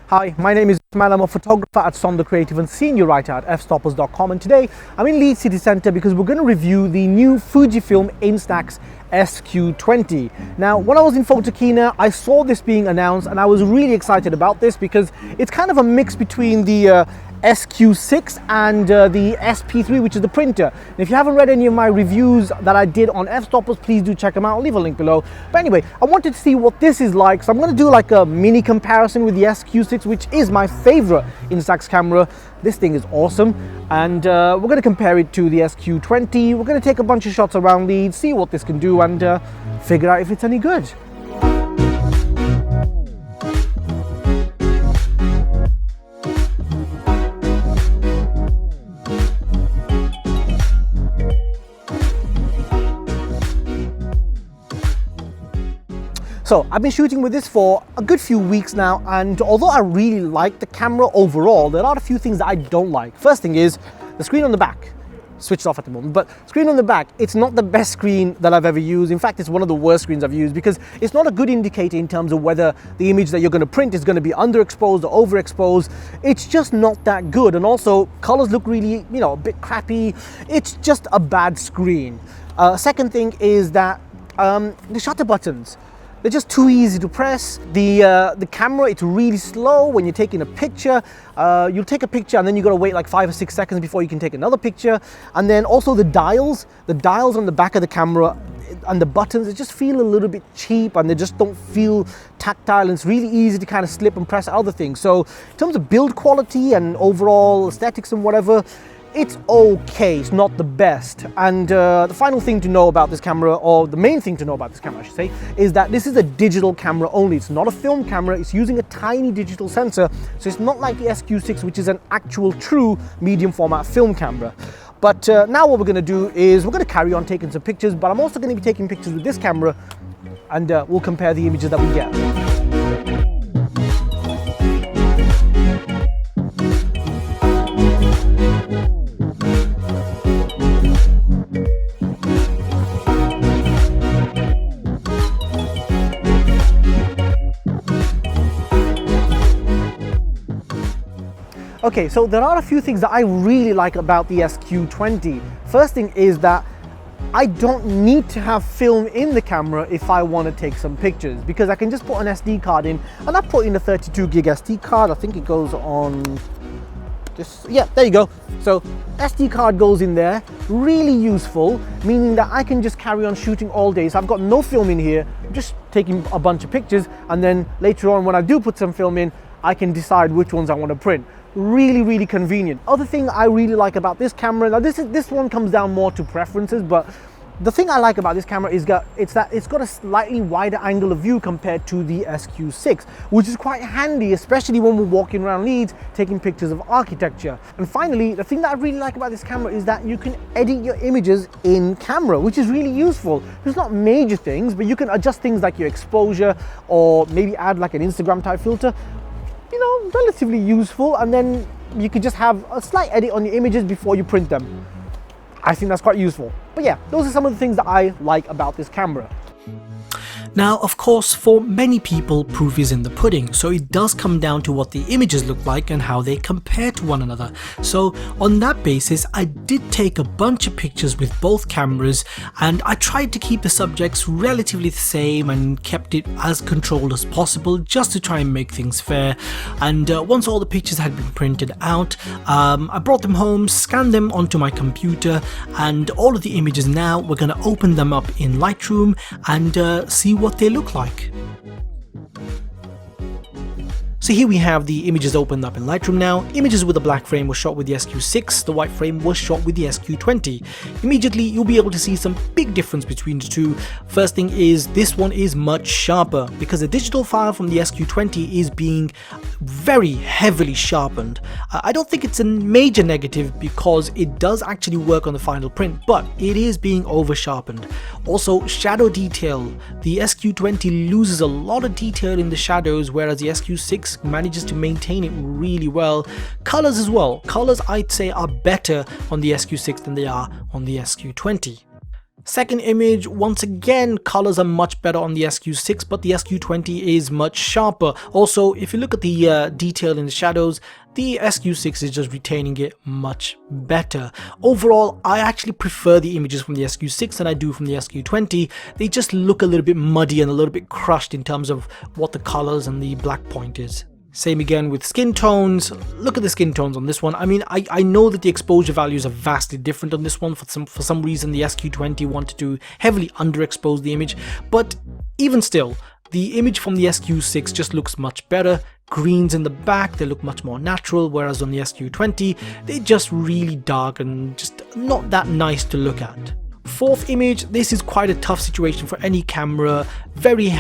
Hi, my name is Ismail. I'm a photographer at Sonder Creative and senior writer at fstoppers.com, and today I'm in Leeds City Centre because we're going to review the new Fujifilm Instax SQ20. Now, when I was in Photokina, I saw this being announced and I was really excited about this because it's kind of a mix between the SQ6 and the SP3, which is the printer. And if you haven't read any of my reviews that I did on f-stoppers, please do check them out. I'll leave a link below. But anyway, I wanted to see what this is like, so I'm going to do like a mini comparison with the SQ6, which is my favorite Instax camera. This thing is awesome, and we're going to compare it to the SQ20. We're going to take a bunch of shots around Leeds, see what this can do, and figure out if it's any good. So I've been shooting with this for a good few weeks now, and although I really like the camera overall, there are a few things that I don't like. First thing is the screen on the back. Switched off at the moment, but screen on the back, it's not the best screen that I've ever used. In fact, it's one of the worst screens I've used because it's not a good indicator in terms of whether the image that you're going to print is going to be underexposed or overexposed. It's just not that good, and also colors look really, a bit crappy. It's just a bad screen. Second thing is that the shutter buttons, they're just too easy to press. The camera, it's really slow when you're taking a picture. You'll take a picture and then you got to wait like 5 or 6 seconds before you can take another picture. And then also the dials on the back of the camera and the buttons, they just feel a little bit cheap and they just don't feel tactile, and it's really easy to kind of slip and press other things. So in terms of build quality and overall aesthetics and whatever, it's okay, it's not the best. And the final thing to know about this camera, or the main thing to know about this camera I should say, is that this is a digital camera only. It's not a film camera, it's using a tiny digital sensor, so it's not like the SQ6, which is an actual true medium format film camera. But now what we're going to do is we're going to carry on taking some pictures, but I'm also going to be taking pictures with this camera, and we'll compare the images that we get. Okay, so there are a few things that I really like about the SQ20. First thing is that I don't need to have film in the camera if I want to take some pictures, because I can just put an SD card in, and I put in a 32 gig SD card. I think it goes on this, yeah, there you go. So SD card goes in there, really useful, meaning that I can just carry on shooting all day. So I've got no film in here, I'm just taking a bunch of pictures, and then later on when I do put some film in, I can decide which ones I want to print. Really convenient. Other thing I really like about this camera, now this one comes down more to preferences, but the thing I like about this camera is that it's got a slightly wider angle of view compared to the SQ6, which is quite handy, especially when we're walking around Leeds taking pictures of architecture. And finally, the thing that I really like about this camera is that you can edit your images in camera, which is really useful. There's not major things, but you can adjust things like your exposure, or maybe add like an Instagram type filter. Relatively useful, and then you could just have a slight edit on your images before you print them. I think that's quite useful. But yeah, those are some of the things that I like about this camera. Now, of course, for many people, proof is in the pudding, so it does come down to what the images look like and how they compare to one another. So on that basis, I did take a bunch of pictures with both cameras, and I tried to keep the subjects relatively the same and kept it as controlled as possible, just to try and make things fair. And once all the pictures had been printed out, I brought them home, scanned them onto my computer, and all of the images now, we're going to open them up in Lightroom and see what they look like. So here we have the images opened up in Lightroom now. Images with the black frame were shot with the SQ6, the white frame was shot with the SQ20. Immediately you'll be able to see some big difference between the two. First thing is, this one is much sharper because the digital file from the SQ20 is being very heavily sharpened. I don't think it's a major negative because it does actually work on the final print, but it is being over sharpened. Also, shadow detail. The SQ20 loses a lot of detail in the shadows, whereas the SQ6 manages to maintain it really well. Colors as well. Colors I'd say are better on the SQ6 than they are on the SQ20. Second image, once again, colors are much better on the SQ6, but the SQ20 is much sharper. Also, if you look at the detail in the shadows, the SQ6 is just retaining it much better. Overall, I actually prefer the images from the SQ6 than I do from the SQ20. They just look a little bit muddy and a little bit crushed in terms of what the colors and the black point is. Same again with skin tones. Look at the skin tones on this one. I mean, I know that the exposure values are vastly different on this one. For some reason, the SQ20 wanted to heavily underexpose the image, but even still, the image from the SQ6 just looks much better. Greens in the back, they look much more natural, whereas on the SQ20, they're just really dark and just not that nice to look at. Fourth image, this is quite a tough situation for any camera. Very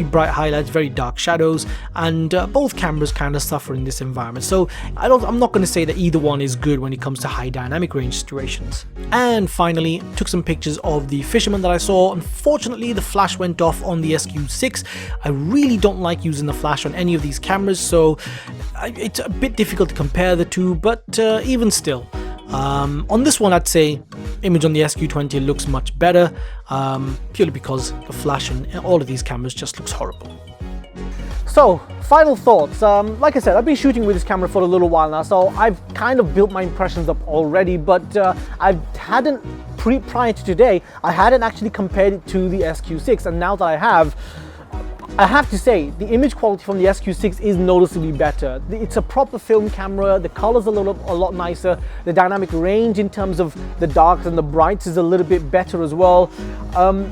bright highlights, very dark shadows, and both cameras kind of suffer in this environment. So I'm not going to say that either one is good when it comes to high dynamic range situations. And finally, took some pictures of the fisherman that I saw. Unfortunately, the flash went off on the SQ6. I really don't like using the flash on any of these cameras, so it's a bit difficult to compare the two, but even still. On this one, I'd say image on the SQ20 looks much better, purely because the flash on all of these cameras just looks horrible. So, final thoughts. Like I said, I've been shooting with this camera for a little while now, so I've kind of built my impressions up already, but prior to today, I hadn't actually compared it to the SQ6, and now that I have to say, the image quality from the SQ6 is noticeably better. It's a proper film camera, the colors are a lot nicer, the dynamic range in terms of the darks and the brights is a little bit better as well. The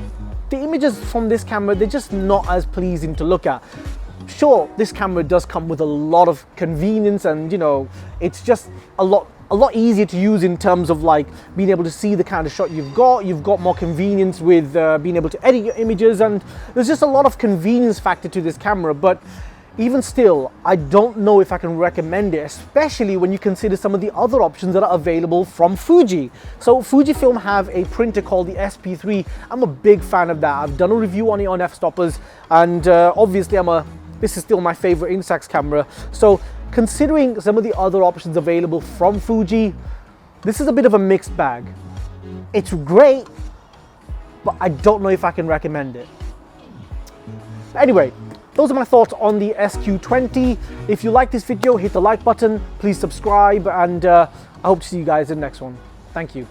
images from this camera, they're just not as pleasing to look at. Sure, this camera does come with a lot of convenience, and you know, it's just a lot easier to use in terms of like being able to see the kind of shot you've got more convenience with being able to edit your images, and there's just a lot of convenience factor to this camera. But even still, I don't know if I can recommend it, especially when you consider some of the other options that are available from Fuji. So Fujifilm have a printer called the SP3. I'm a big fan of that. I've done a review on it on F-Stoppers, and obviously this is still my favorite Instax camera. So considering some of the other options available from Fuji, this is a bit of a mixed bag. It's great, but I don't know if I can recommend it. Anyway, those are my thoughts on the SQ20. If you like this video, hit the like button, please subscribe, and I hope to see you guys in the next one. Thank you.